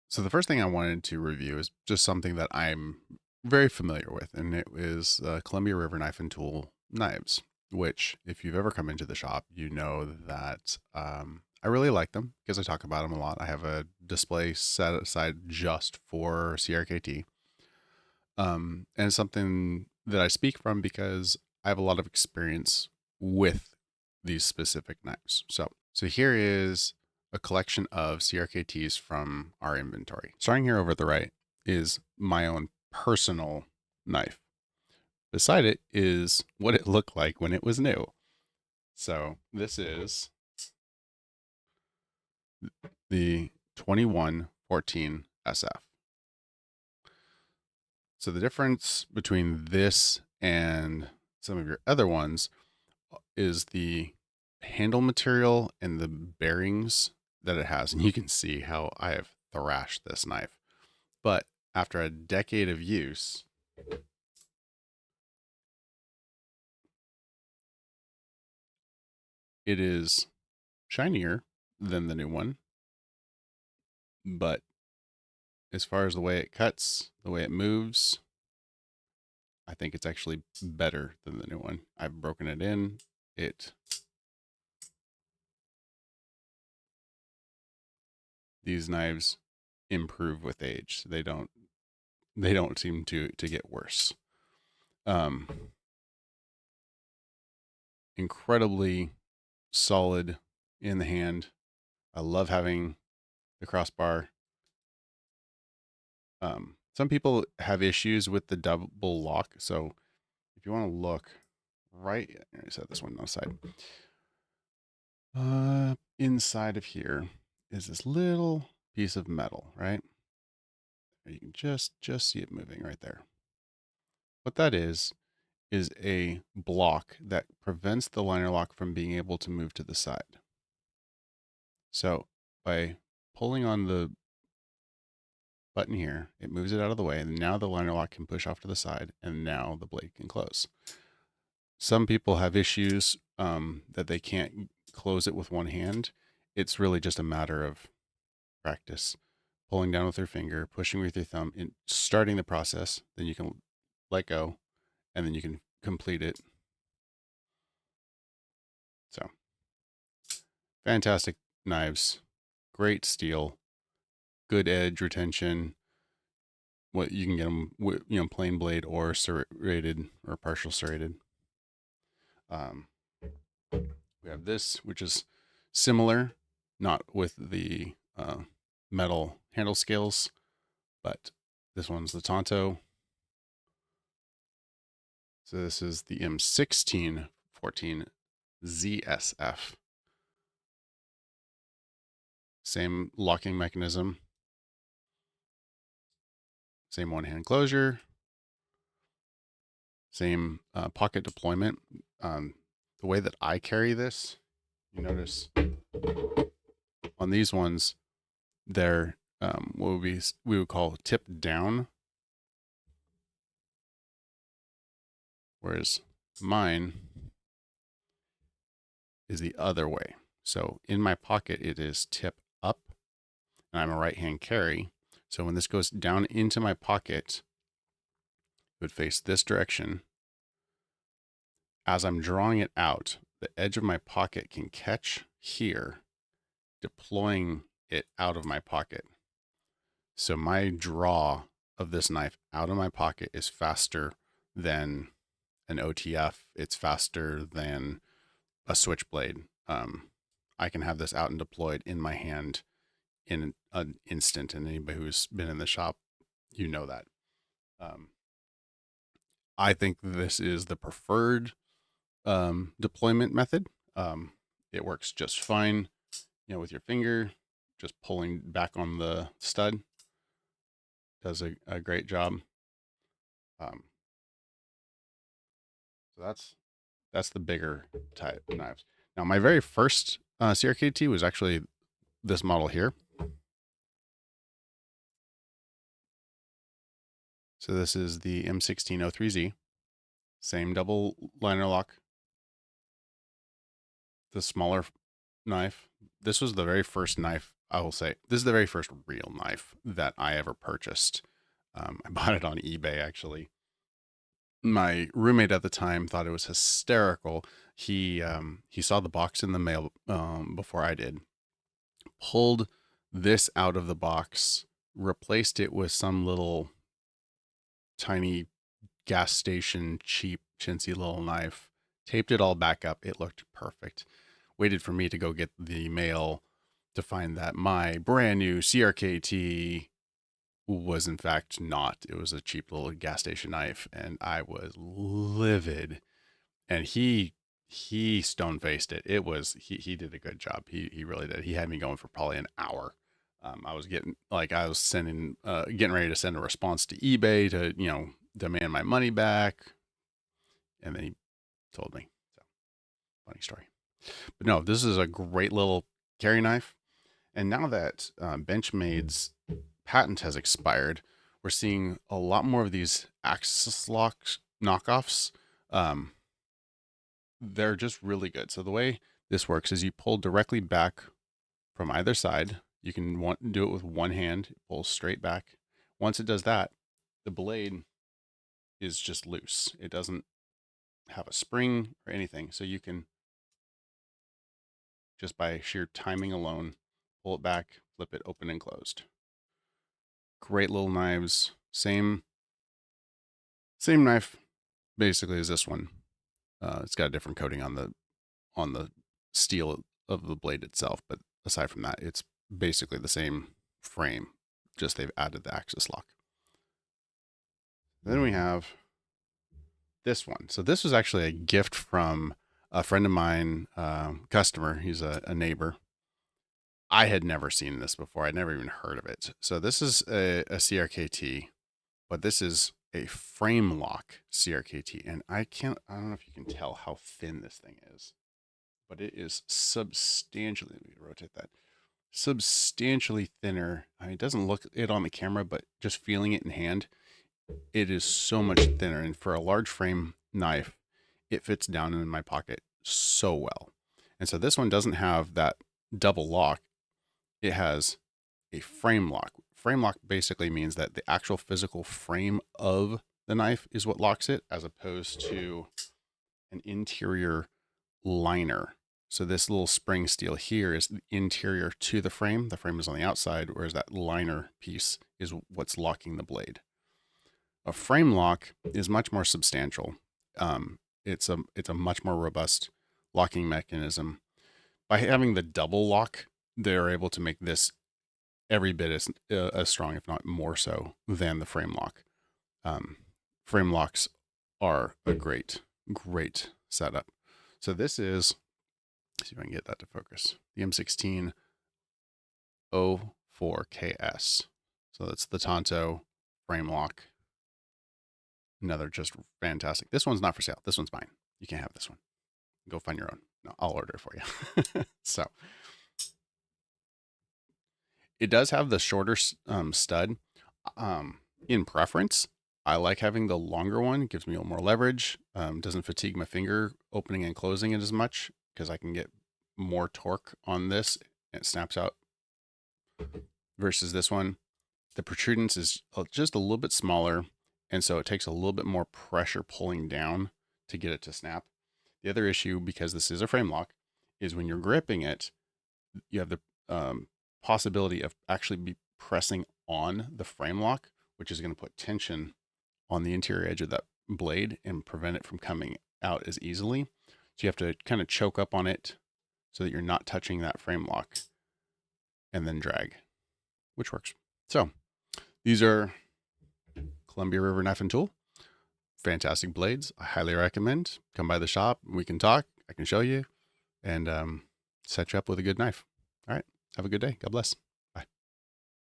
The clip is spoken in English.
So the first thing I wanted to review is just something that I'm very familiar with, and it is Columbia River Knife and Tool knives. Which, if you've ever come into the shop, you know that I really like them because I talk about them a lot. I have a display set aside just for CRKT, and it's something that I speak from because I have a lot of experience with these specific knives. So here is a collection of CRKTs from our inventory. Starting here over at the right is my own personal knife. Beside it is what it looked like when it was new. So this is the 2114 SF. So the difference between this and some of your other ones is the handle material and the bearings that it has. And you can see how I have thrashed this knife. But after a decade of use, it is shinier than the new one. But as far as the way it cuts, the way it moves, I think it's actually better than the new one. I've broken it in. It These knives improve with age. They don't seem to get worse. Um Incredibly solid in the hand. I love having the crossbar. Some people have issues with the double lock. So if you want to look right, I set this one aside. Inside of here is this little piece of metal, right? You can just see it moving right there. What that is a block that prevents the liner lock from being able to move to the side. So by pulling on the button here, it moves it out of the way, and now the liner lock can push off to the side, and now the blade can close. Some people have issues that they can't close it with one hand. It's really just a matter of practice. Pulling down with your finger, pushing with your thumb, and starting the process. Then you can let go, and then you can complete it. So, fantastic knives, great steel, good edge retention. What you can get them, plain blade or serrated or partial serrated. Um, we have this, which is similar, not with the metal handle scales, but this one's the Tonto. So this is the M1614 ZSF. Same locking mechanism, same one hand closure, same pocket deployment. The way that I carry this, you notice on these ones, they're what we would call tip down, whereas mine is the other way. So in my pocket, it is tip up, and I'm a right hand carry. So when this goes down into my pocket, it would face this direction. As I'm drawing it out, the edge of my pocket can catch here, deploying it out of my pocket. So my draw of this knife out of my pocket is faster than an OTF. It's faster than a switchblade. I can have this out and deployed in my hand in an instant. And anybody who's been in the shop, you know that. Um, I think this is the preferred deployment method. It works just fine, with your finger, just pulling back on the stud does a great job. Um, so that's the bigger type knives. Now, my very first CRKT was actually this model here. So this is the M1603Z, same double liner lock, the smaller knife. This was the very first knife I will say this is the very first real knife that I ever purchased. I bought it on eBay actually. My roommate at the time thought it was hysterical. He saw the box in the mail before I did, pulled this out of the box, replaced it with some little tiny gas station cheap chintzy little knife, taped it all back up. It looked perfect. Waited for me to go get the mail to find that my brand new CRKT was in fact not. It was a cheap little gas station knife, and I was livid. And he stone faced it. It was he did a good job. He really did. He had me going for probably an hour. I was getting ready to send a response to eBay to demand my money back, and then he told me. So funny story. But no, this is a great little carry knife. And now that Benchmade's patent has expired, we're seeing a lot more of these Axis Lock knockoffs. They're just really good. So the way this works is you pull directly back from either side. You can do it with one hand, it pulls straight back. Once it does that, the blade is just loose. It doesn't have a spring or anything. So you can, just by sheer timing alone, pull it back, flip it open and closed. Great little knives. Same knife basically as this one. It's got a different coating on the steel of the blade itself, but aside from that, it's basically the same frame, just they've added the Axis lock. Then we have this one. So this was actually a gift from a friend of mine, customer. He's a neighbor. I had never seen this before. I'd never even heard of it. So this is a CRKT, but this is a frame lock CRKT. And I don't know if you can tell how thin this thing is, but it is substantially, let me rotate that, substantially thinner. I mean, it doesn't look it on the camera, but just feeling it in hand, it is so much thinner. And for a large frame knife, it fits down in my pocket so well. And so this one doesn't have that double lock. It has a frame lock. Frame lock basically means that the actual physical frame of the knife is what locks it, as opposed to an interior liner. So this little spring steel here is the interior to the frame. The frame is on the outside, whereas that liner piece is what's locking the blade. A frame lock is much more substantial. It's a much more robust locking mechanism. By having the double lock, they're able to make this every bit as strong, if not more so, than the frame lock. Frame locks are a great setup. So this is, let's see if I can get that to focus, the M16 04KS. So that's the Tonto frame lock. Another just fantastic. This one's not for sale. This one's mine. You can't have this one. Go find your own. No, I'll order it for you. So it does have the shorter stud. In preference, I like having the longer one. It gives me a little more leverage. Doesn't fatigue my finger opening and closing it as much, because I can get more torque on this. It snaps out. Versus this one, the protrudence is just a little bit smaller, and so it takes a little bit more pressure pulling down to get it to snap. The other issue, because this is a frame lock, is when you're gripping it, you have the possibility of actually be pressing on the frame lock, which is going to put tension on the interior edge of that blade and prevent it from coming out as easily. So you have to kind of choke up on it so that you're not touching that frame lock, and then drag, which works. So these are Columbia River Knife and Tool. Fantastic blades. I highly recommend. Come by the shop. We can talk. I can show you and set you up with a good knife. All right. Have a good day. God bless.